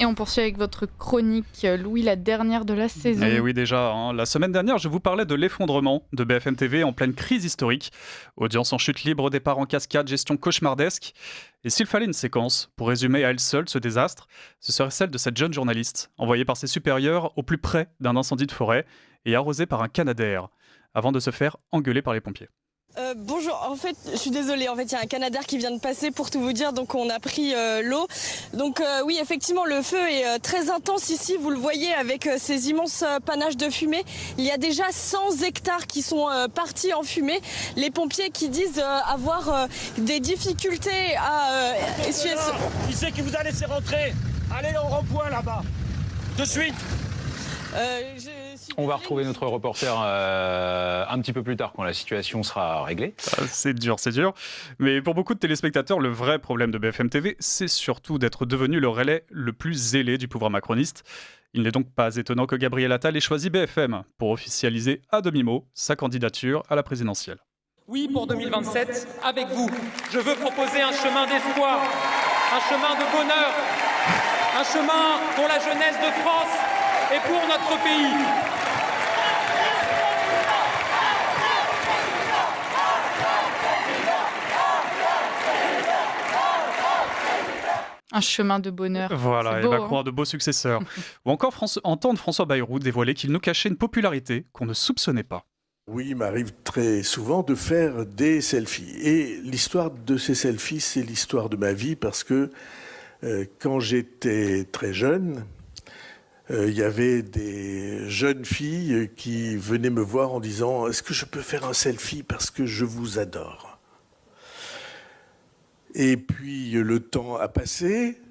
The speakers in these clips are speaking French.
on poursuit avec votre chronique, Louis, la dernière de la saison. Et oui, déjà, la semaine dernière, je vous parlais de l'effondrement de BFM TV en pleine crise historique. Audience en chute libre, départ en cascade, gestion cauchemardesque. Et s'il fallait une séquence pour résumer à elle seule ce désastre, ce serait celle de cette jeune journaliste, envoyée par ses supérieurs au plus près d'un incendie de forêt et arrosée par un canadair, avant de se faire engueuler par les pompiers. Bonjour, en fait je suis désolée, il y a un canadair qui vient de passer pour tout vous dire, donc on a pris l'eau. Donc oui, effectivement le feu est très intense ici, vous le voyez avec ces immenses panaches de fumée. Il y a déjà 100 hectares qui sont partis en fumée. Les pompiers qui disent avoir des difficultés à essuyer ce... Qui c'est qui vous a laissé rentrer? Allez au rond-point là-bas, de suite. On va retrouver notre reporter un petit peu plus tard quand la situation sera réglée. C'est dur. Mais pour beaucoup de téléspectateurs, le vrai problème de BFM TV, c'est surtout d'être devenu le relais le plus zélé du pouvoir macroniste. Il n'est donc pas étonnant que Gabriel Attal ait choisi BFM pour officialiser à demi-mot sa candidature à la présidentielle. Oui, pour 2027, avec vous, je veux proposer un chemin d'espoir, un chemin de bonheur, un chemin pour la jeunesse de France et pour notre pays. Un chemin de bonheur. Voilà, beau, et Macron a de beaux successeurs. Ou encore entendre François Bayrou dévoiler qu'il nous cachait une popularité qu'on ne soupçonnait pas. Oui, il m'arrive très souvent de faire des selfies. Et l'histoire de ces selfies, c'est l'histoire de ma vie parce que quand j'étais très jeune, il y avait des jeunes filles qui venaient me voir en disant « Est-ce que je peux faire un selfie parce que je vous adore ?» Et puis le temps a passé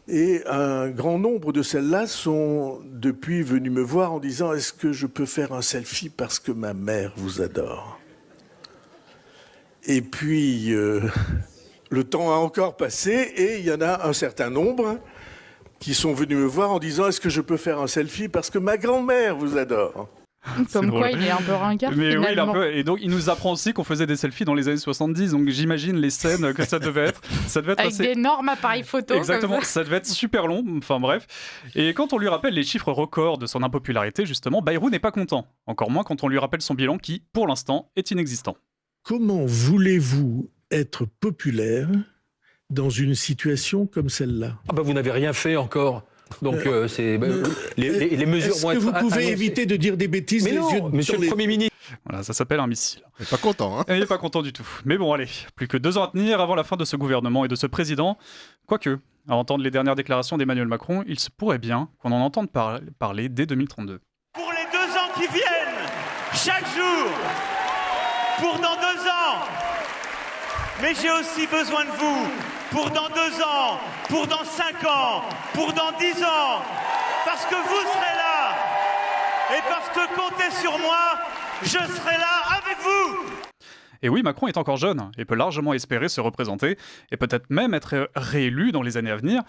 et un grand nombre de celles-là sont depuis venues me voir en disant « Est-ce que je peux faire un selfie parce que ma mère vous adore ?» Et puis le temps a encore passé et il y en a un certain nombre qui sont venus me voir en disant « Est-ce que je peux faire un selfie parce que ma grand-mère vous adore ?» Comme quoi, il est un peu ringard, Mais finalement. oui, il est un peu... Et donc, il nous apprend aussi qu'on faisait des selfies dans les années 70. Donc, j'imagine les scènes que ça devait être. Ça devait être avec assez... d'énormes appareils photo. Exactement, ça devait être super long. Enfin, bref. Et quand on lui rappelle les chiffres records de son impopularité, justement, Bayrou n'est pas content. Encore moins quand on lui rappelle son bilan qui, pour l'instant, est inexistant. Comment voulez-vous être populaire dans une situation comme celle-là? Vous n'avez rien fait encore. Donc les mesures vont être... Est-ce que vous pouvez éviter de dire des bêtises? Mais non, monsieur le Premier ministre. Voilà, ça s'appelle un missile. Il n'est pas content, hein? Il n'est pas content du tout. Mais bon, allez, plus que 2 ans à tenir avant la fin de ce gouvernement et de ce président. Quoique, à entendre les dernières déclarations d'Emmanuel Macron, il se pourrait bien qu'on en entende parler dès 2032. Pour les 2 ans qui viennent, chaque jour, pour dans 2 ans. Mais j'ai aussi besoin de vous, pour dans 2 ans, pour dans 5 ans, pour dans 10 ans, parce que vous serez là, et parce que comptez sur moi, je serai là avec vous. Et oui, Macron est encore jeune et peut largement espérer se représenter et peut-être même être réélu dans les années à venir.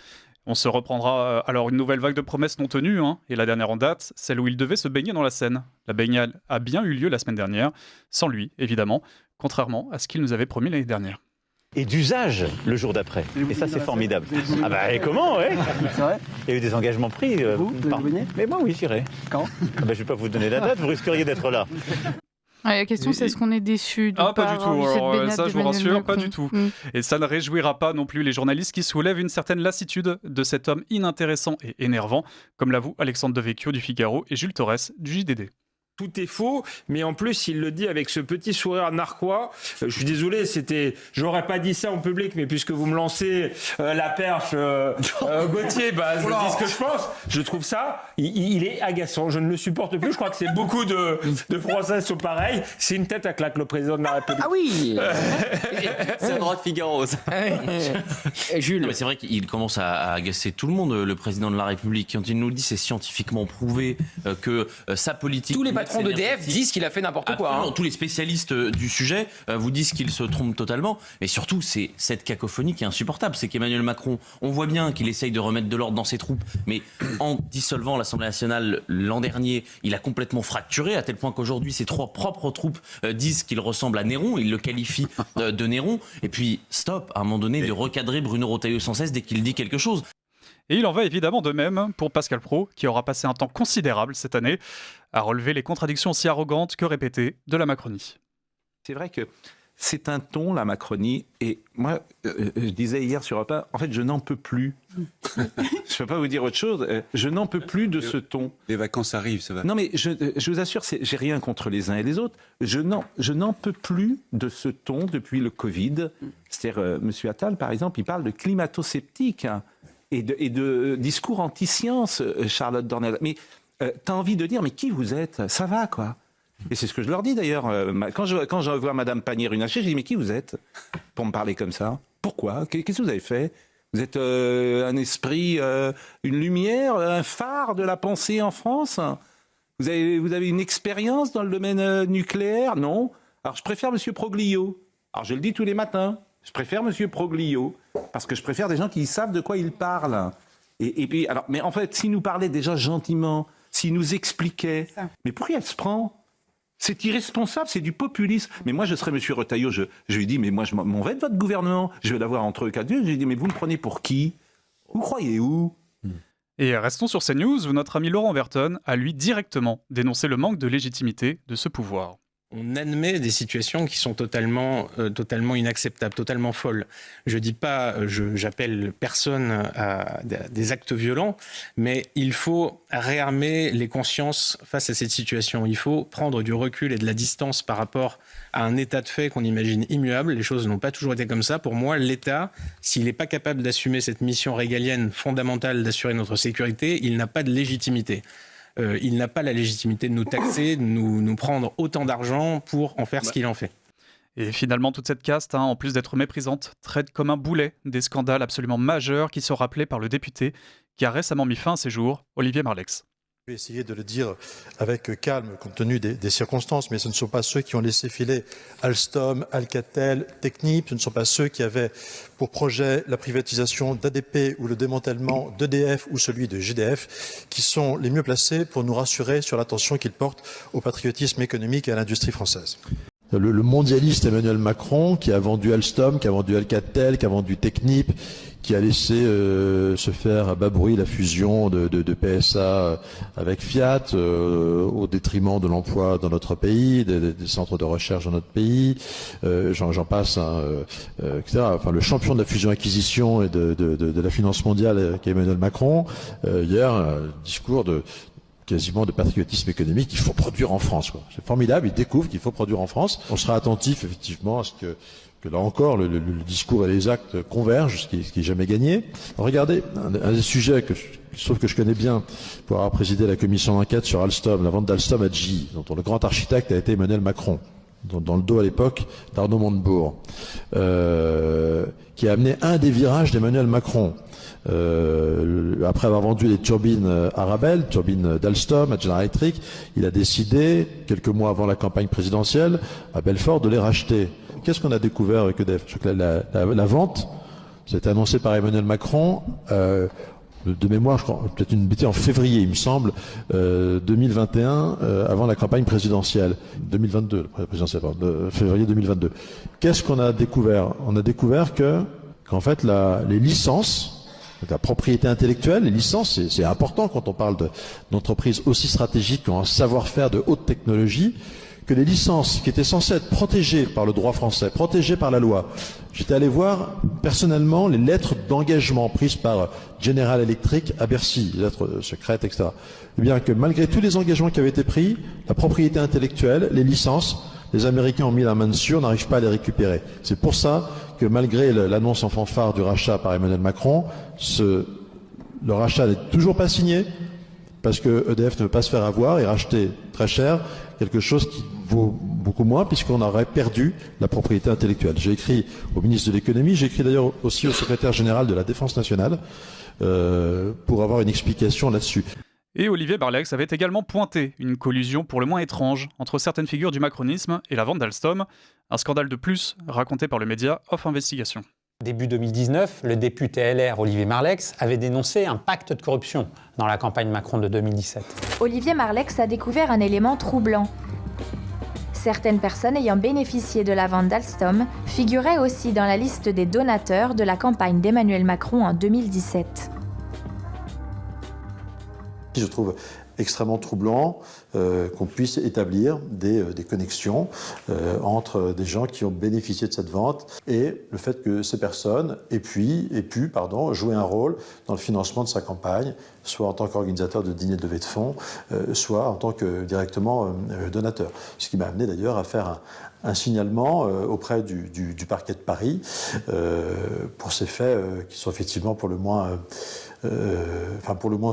On se reprendra alors une nouvelle vague de promesses non tenues, et la dernière en date, celle où il devait se baigner dans la Seine. La baignade a bien eu lieu la semaine dernière, sans lui, évidemment, contrairement à ce qu'il nous avait promis l'année dernière. Et d'usage le jour d'après. Et ça, c'est formidable. Et comment, ouais? C'est vrai? Il y a eu des engagements pris. Mais moi, oui, j'irai. Quand? Je ne vais pas vous donner la date, vous risqueriez d'être là. La question, c'est est-ce qu'on est déçu de pas du tout. Alors, ça, je vous rassure, pas du tout. Et ça ne réjouira pas non plus les journalistes qui soulèvent une certaine lassitude de cet homme inintéressant et énervant, comme l'avoue Alexandre Devecchio du Figaro et Jules Torres du JDD. Tout est faux, mais en plus, il le dit avec ce petit sourire narquois. Je suis désolé, j'aurais pas dit ça en public, mais puisque vous me lancez la perche, Gauthier, je dis ce que je pense. Je trouve ça, il est agaçant. Je ne le supporte plus. Je crois que c'est beaucoup de Français sont pareils. C'est une tête à claque, le président de la République. Ah oui. C'est le droit de Figaro, ça. Et Jules. Non, mais c'est vrai qu'il commence à agacer tout le monde, le président de la République. Quand il nous dit, c'est scientifiquement prouvé que sa politique... Tous les patrons d'EDF disent qu'il a fait n'importe quoi. Tous les spécialistes du sujet vous disent qu'il se trompe totalement. Mais surtout, c'est cette cacophonie qui est insupportable. C'est qu'Emmanuel Macron, on voit bien qu'il essaye de remettre de l'ordre dans ses troupes. Mais en dissolvant l'Assemblée nationale l'an dernier, il a complètement fracturé, à tel point qu'aujourd'hui, ses 3 propres troupes disent qu'il ressemble à Néron. Il le qualifie de Néron. Et puis, stop, à un moment donné, de recadrer Bruno Retailleau sans cesse dès qu'il dit quelque chose. Et il en va évidemment de même pour Pascal Praud, qui aura passé un temps considérable cette année à relever les contradictions aussi arrogantes que répétées de la Macronie. C'est vrai que c'est un ton, la Macronie, et moi, je disais hier sur Europe 1, en fait, je n'en peux plus. Je ne peux pas vous dire autre chose, je n'en peux plus de ce ton. Les vacances arrivent, ça va. Non, mais je vous assure, j'ai rien contre les uns et les autres, je n'en peux plus de ce ton depuis le Covid. C'est-à-dire, M. Attal, par exemple, il parle de climato-sceptique, hein, et de discours anti-science, Charlotte Dornel. Mais t'as envie de dire, mais qui vous êtes ? Ça va, quoi. Et c'est ce que je leur dis d'ailleurs. Quand je vois Madame Pannier-Runacher, je dis, mais qui vous êtes pour me parler comme ça ? Pourquoi ? Qu'est-ce que vous avez fait ? Vous êtes un esprit, une lumière, un phare de la pensée en France ? Vous avez une expérience dans le domaine nucléaire ? Non ? Alors je préfère M. Proglio. Alors je le dis tous les matins. Je préfère M. Proglio, parce que je préfère des gens qui savent de quoi ils parlent. Et puis, alors, mais en fait, s'il nous parlait déjà gentiment, s'il nous expliquait, mais pourquoi elle se prend ? C'est irresponsable, c'est du populisme. Mais moi, je serais M. Retailleau, je lui dis, mais moi, je m'en vais de votre gouvernement, je vais l'avoir entre eux 4 yeux. Je lui dis, mais vous me prenez pour qui ? Vous croyez où ? Et restons sur CNews, où notre ami Laurent Berton a lui directement dénoncé le manque de légitimité de ce pouvoir. On admet des situations qui sont totalement inacceptables, totalement folles. Je dis pas, j'appelle personne à des actes violents, mais il faut réarmer les consciences face à cette situation. Il faut prendre du recul et de la distance par rapport à un état de fait qu'on imagine immuable. Les choses n'ont pas toujours été comme ça. Pour moi, l'État, s'il n'est pas capable d'assumer cette mission régalienne fondamentale d'assurer notre sécurité, il n'a pas de légitimité. Il n'a pas la légitimité de nous taxer, de nous prendre autant d'argent pour en faire ce qu'il en fait. Et finalement, toute cette caste, en plus d'être méprisante, traite comme un boulet des scandales absolument majeurs qui sont rappelés par le député qui a récemment mis fin à ses jours, Olivier Marleix. Je vais essayer de le dire avec calme, compte tenu des circonstances, mais ce ne sont pas ceux qui ont laissé filer Alstom, Alcatel, Technip, ce ne sont pas ceux qui avaient pour projet la privatisation d'ADP ou le démantèlement d'EDF ou celui de GDF, qui sont les mieux placés pour nous rassurer sur l'attention qu'ils portent au patriotisme économique et à l'industrie française. Le mondialiste Emmanuel Macron, qui a vendu Alstom, qui a vendu Alcatel, qui a vendu Technip, qui a laissé se faire à bas bruit la fusion de PSA avec Fiat, au détriment de l'emploi dans notre pays, des centres de recherche dans notre pays, j'en passe, etc. Enfin, le champion de la fusion-acquisition et de la finance mondiale, qui est Emmanuel Macron, hier, un discours quasiment de patriotisme économique. Il faut produire en France, quoi. C'est formidable, il découvre qu'il faut produire en France. On sera attentif effectivement à ce que là encore le discours et les actes convergent, ce qui est jamais gagné. Alors, regardez, un des sujets sauf que je connais bien pour avoir présidé la commission d'enquête sur Alstom, la vente d'Alstom à GE, dont le grand architecte a été Emmanuel Macron, dans le dos à l'époque d'Arnaud Montebourg, qui a amené un des virages d'Emmanuel Macron. Après avoir vendu les turbines Arabelle, turbines d'Alstom à General Electric, il a décidé, quelques mois avant la campagne présidentielle, à Belfort, de les racheter. Qu'est-ce qu'on a découvert avec EDF ? La vente, ça a été annoncé par Emmanuel Macron, de mémoire, je crois, peut-être une bêtise, en février, il me semble, 2021, avant la campagne présidentielle. 2022, présidentielle, pardon, février 2022. Qu'est-ce qu'on a découvert ? On a découvert qu'en fait, les licences, la propriété intellectuelle, les licences, c'est important quand on parle d'entreprises aussi stratégiques qui ont un savoir-faire de haute technologie, que les licences qui étaient censées être protégées par le droit français, protégées par la loi. J'étais allé voir personnellement les lettres d'engagement prises par General Electric à Bercy, les lettres secrètes, etc. Eh bien que malgré tous les engagements qui avaient été pris, la propriété intellectuelle, les licences, les Américains ont mis la main dessus, on n'arrive pas à les récupérer. C'est pour ça que malgré l'annonce en fanfare du rachat par Emmanuel Macron, le rachat n'est toujours pas signé, parce que EDF ne veut pas se faire avoir et racheter très cher quelque chose qui vaut beaucoup moins, puisqu'on aurait perdu la propriété intellectuelle. J'ai écrit au ministre de l'économie, j'ai écrit d'ailleurs aussi au secrétaire général de la Défense nationale pour avoir une explication là-dessus. Et Olivier Marleix avait également pointé une collusion pour le moins étrange entre certaines figures du macronisme et la vente d'Alstom, un scandale de plus raconté par le média Off Investigation. Début 2019, le député LR Olivier Marleix avait dénoncé un pacte de corruption dans la campagne Macron de 2017. Olivier Marleix a découvert un élément troublant. Certaines personnes ayant bénéficié de la vente d'Alstom figuraient aussi dans la liste des donateurs de la campagne d'Emmanuel Macron en 2017. Je trouve extrêmement troublant qu'on puisse établir des connexions entre des gens qui ont bénéficié de cette vente et le fait que ces personnes aient pu jouer un rôle dans le financement de sa campagne, soit en tant qu'organisateur de dîners de levée de fonds, soit en tant que directement donateur. Ce qui m'a amené d'ailleurs à faire un signalement auprès du parquet de Paris pour ces faits qui sont effectivement pour le moins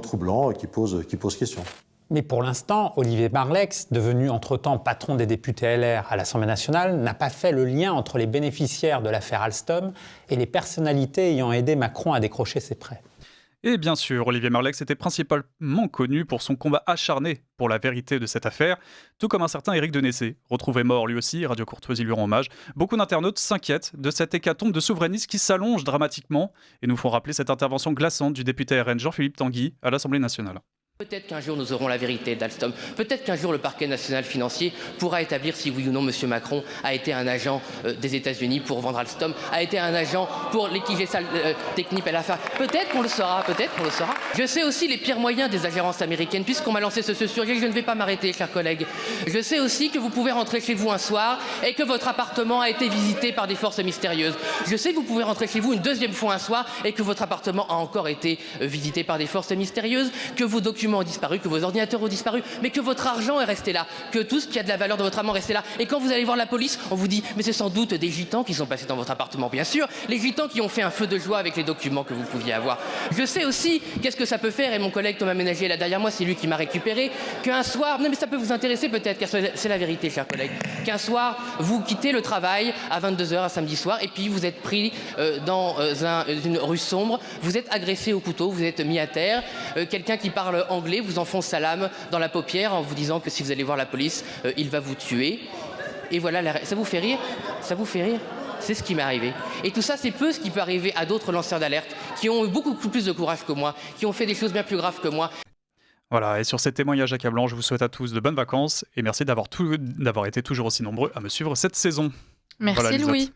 troublants et qui posent question. Mais pour l'instant, Olivier Marleix, devenu entre-temps patron des députés LR à l'Assemblée nationale, n'a pas fait le lien entre les bénéficiaires de l'affaire Alstom et les personnalités ayant aidé Macron à décrocher ses prêts. Et bien sûr, Olivier Marleix était principalement connu pour son combat acharné pour la vérité de cette affaire, tout comme un certain Éric Denessé, retrouvé mort lui aussi, Radio Courtoisie lui rend hommage. Beaucoup d'internautes s'inquiètent de cette hécatombe de souverainistes qui s'allonge dramatiquement et nous font rappeler cette intervention glaçante du député RN Jean-Philippe Tanguy à l'Assemblée nationale. Peut-être qu'un jour nous aurons la vérité d'Alstom. Peut-être qu'un jour le parquet national financier pourra établir si oui ou non M. Macron a été un agent des États-Unis pour vendre Alstom, a été un agent pour liquider Technip et l'affaire. Peut-être qu'on le saura, peut-être qu'on le saura. Je sais aussi les pires moyens des ingérences américaines, puisqu'on m'a lancé ce sujet, je ne vais pas m'arrêter, chers collègues. Je sais aussi que vous pouvez rentrer chez vous un soir et que votre appartement a été visité par des forces mystérieuses. Je sais que vous pouvez rentrer chez vous une deuxième fois un soir et que votre appartement a encore été visité par des forces mystérieuses, que vos documents ont disparu, que vos ordinateurs ont disparu, mais que votre argent est resté là, que tout ce qui a de la valeur de votre argent est resté là. Et quand vous allez voir la police, on vous dit, mais c'est sans doute des gitans qui sont passés dans votre appartement. Bien sûr, les gitans qui ont fait un feu de joie avec les documents que vous pouviez avoir. Je sais aussi qu'est-ce que ça peut faire, et mon collègue Thomas Ménager est là derrière moi, c'est lui qui m'a récupéré, qu'un soir, non mais ça peut vous intéresser peut-être, car c'est la vérité, chers collègues, qu'un soir, vous quittez le travail à 22h un samedi soir, et puis vous êtes pris dans une rue sombre, vous êtes agressé au couteau, vous êtes mis à terre, quelqu'un qui parle anglais vous enfonce sa lame dans la paupière en vous disant que si vous allez voir la police, il va vous tuer. Et voilà, ça vous fait rire? Ça vous fait rire? C'est ce qui m'est arrivé. Et tout ça, c'est peu ce qui peut arriver à d'autres lanceurs d'alerte qui ont eu beaucoup plus de courage que moi, qui ont fait des choses bien plus graves que moi. Voilà, et sur ces témoignages accablants, je vous souhaite à tous de bonnes vacances et merci d'avoir été toujours aussi nombreux à me suivre cette saison. Merci voilà, Louis.